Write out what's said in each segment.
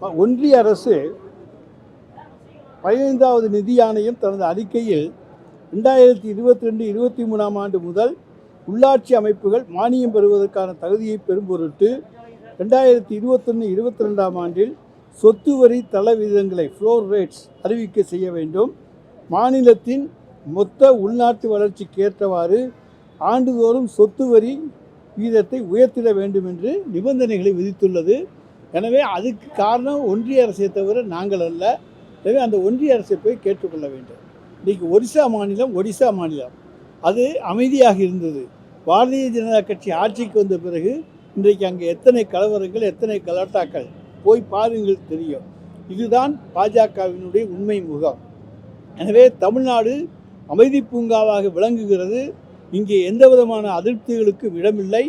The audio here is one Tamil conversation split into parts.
ஒன்றிய அரசு 15வது நிதி ஆணையம் தனது அறிக்கையில் 2022-23 ஆண்டு முதல் உள்ளாட்சி அமைப்புகள் மானியம் பெறுவதற்கான தகுதியை பெறும் பொருட்டு 2021-22 ஆண்டில் சொத்து வரி தள விகிதங்களை ஃப்ளோர் ரேட்ஸ் அறிவிக்க செய்ய வேண்டும். மாநிலத்தின் மொத்த உள்நாட்டு வளர்ச்சிக்கு ஏற்றவாறு ஆண்டுதோறும் சொத்து வரி விகிதத்தை உயர்த்திட வேண்டும் என்று நிபந்தனைகளை விதித்துள்ளது. எனவே அதுக்கு காரணம் ஒன்றிய அரசை தவிர நாங்கள் அல்ல. எனவே அந்த ஒன்றிய அரசை போய் கேட்டுக்கொள்ள வேண்டும். இன்றைக்கு ஒடிசா மாநிலம் அது அமைதியாக இருந்தது. பாரதிய ஜனதா கட்சி ஆட்சிக்கு வந்த பிறகு இன்றைக்கு அங்கே எத்தனை கலவரங்கள், எத்தனை கலாட்டாக்கள் போய் பாருங்கள் தெரியும். இதுதான் பாஜகவினுடைய உண்மை முகம். எனவே தமிழ்நாடு அமைதி பூங்காவாக விளங்குகிறது. இங்கே எந்த விதமான அதிருப்திகளுக்கும் இடமில்லை.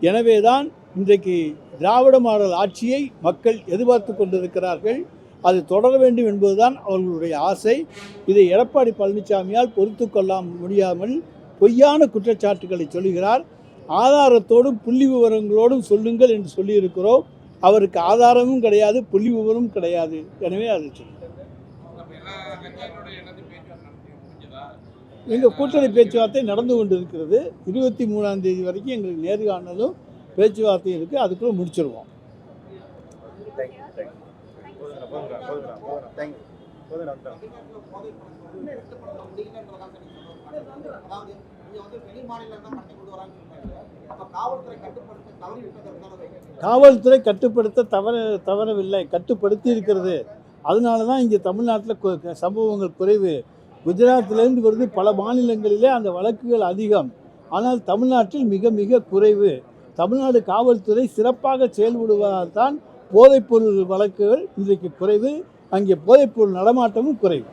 எனவே தான் இன்றைக்கு திராவிட மாடல் ஆட்சியை மக்கள் எதிர்பார்த்து கொண்டிருக்கிறார்கள். அது தொடர வேண்டும் என்பதுதான் அவர்களுடைய ஆசை. இதை எடப்பாடி பழனிசாமியால் பொறுத்து கொள்ள முடியாமல் பொய்யான குற்றச்சாட்டுகளை சொல்லுகிறார். ஆதாரத்தோடும் புள்ளி விவரங்களோடும் சொல்லுங்கள் என்று சொல்லியிருக்கிறோம். அவருக்கு ஆதாரமும் கிடையாது, புள்ளி விவரமும் கிடையாது. எனவே அது எங்கள் கூட்டணி பேச்சுவார்த்தை நடந்து கொண்டு இருக்கிறது. 23ஆம் தேதி வரைக்கும் எங்களுக்கு நேர்காணலும் பேச்சுவார்த்தையும் இருக்குது. அதுக்குள்ளே முடிச்சிருவோம். காவல்துறை கட்டுப்படுத்த தவறவில்லை, கட்டுப்படுத்தி இருக்கிறது. அதனால தான் இங்கே தமிழ்நாட்டில் சம்பவங்கள் குறைவு. குஜராத்திலேருந்து வருது, பல மாநிலங்களிலே அந்த வழக்குகள் அதிகம். ஆனால் தமிழ்நாட்டில் மிக மிக குறைவு. தமிழ்நாடு காவல்துறை சிறப்பாக செயல்படுவதால் தான் போதைப்பொருள் வழக்குகள் இன்றைக்கு குறைவு. அங்கே போதைப்பொருள் நடமாட்டமும் குறைவு.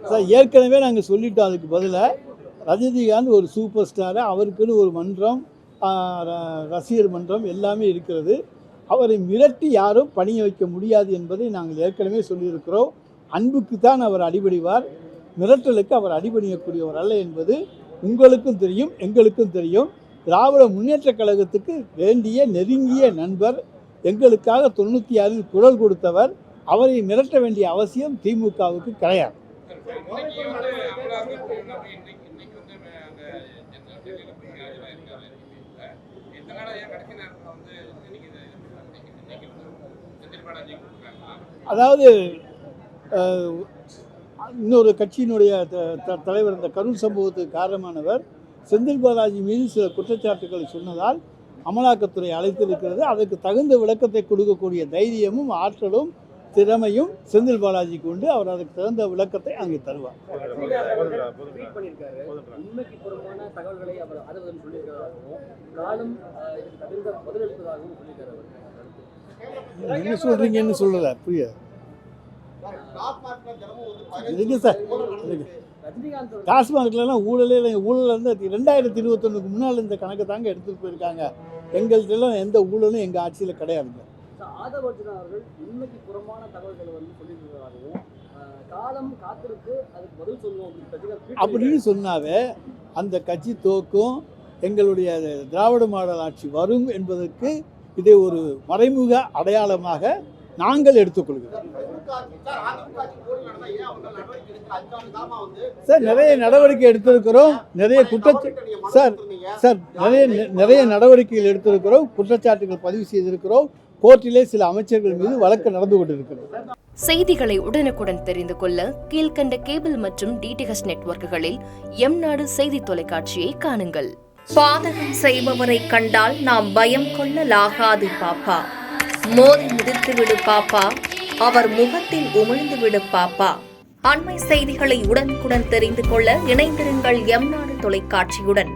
சார், ஏற்கனவே நாங்கள் சொல்லிட்டோம். அதுக்கு பதிலாக ரஜினிகாந்த் ஒரு சூப்பர் ஸ்டாரு, அவருக்குன்னு ஒரு மன்றம், ரசிகர் மன்றம் எல்லாமே இருக்கிறது. அவரை மிரட்டி யாரும் பணிய வைக்க முடியாது என்பதை நாங்கள் ஏற்கனவே சொல்லியிருக்கிறோம். அன்புக்கு தான் அவர் அடிபணிவார், மிரட்டலுக்கு அவர் அடிபணியக்கூடியவர் அல்ல என்பது உங்களுக்கும் தெரியும், எங்களுக்கும் தெரியும். திராவிட முன்னேற்றக் கழகத்துக்கு வேண்டிய நெருங்கிய நண்பர், எங்களுக்காக 96இல் குரல் கொடுத்தவர். அவரை மிரட்ட வேண்டிய அவசியம் திமுகவுக்கு கிடையாது. அதாவது இன்னொரு கட்சியினுடைய தலைவர் இந்த கரூர் சம்பவத்துக்கு காரணமானவர் செந்தில் பாலாஜி மீது சில குற்றச்சாட்டுகளை சொன்னதால் அமலாக்கத்துறை அழைத்திருக்கிறது. அதற்கு தகுந்த விளக்கத்தை கொடுக்கக்கூடிய தைரியமும் ஆற்றலும் திறமையும் செந்தில் பாலாஜிக்கு உண்டு. அவர் அதுக்கு தகுந்த விளக்கத்தை அங்கே தருவார். என்ன சொல்றீங்கன்னு சொல்லல, புரியாது. சார், டாஸ்மார்க்லாம் ஊழலே இல்லை. ஊழல் வந்து 2021க்கு முன்னால் இந்த கணக்கை தாங்க எடுத்துகிட்டு போயிருக்காங்க. எங்கள்கிட்டலாம் எந்த ஊழலும் எங்கள் ஆட்சியில் கிடையாதுங்க. அப்படின்னு சொன்னாவே அந்த கட்சி தோக்கும், எங்களுடைய திராவிட மாடல் ஆட்சி வரும் என்பதற்கு இதை ஒரு மறைமுக அடையாளமாக நாங்கள் எடுத்துக்கொள்கிறோம். சார், நிறைய நடவடிக்கை எடுத்திருக்கிறோம். நிறைய நிறைய நடவடிக்கைகள் எடுத்திருக்கிறோம். குற்றச்சாட்டுகள் பதிவு செய்திருக்கிறோம். கோர்ட்டிலே சில அமைச்சர்கள் மீது வழக்கு நடந்து கொண்டிருக்கிறது. செய்திகளை உடனுக்குடன் தெரிந்து கொள்ள கீழ்கண்ட கேபிள் மற்றும் DTH நெட்வொர்க்குகளில் எம்நாடு செய்தி தொலைக்காட்சியை காணுங்கள். பாதகம் செய்பவரை கண்டால் நாம் பயம் கொள்ளலாகாது பாப்பா. மோதி மிதித்து விடு பாப்பா, அவர் முகத்தில் உமிழ்ந்து விடு பாப்பா. அண்மை செய்திகளை உடனுக்குடன் தெரிந்து கொள்ள இணைந்திருங்கள் எம்நாடு தொலைக்காட்சியுடன்.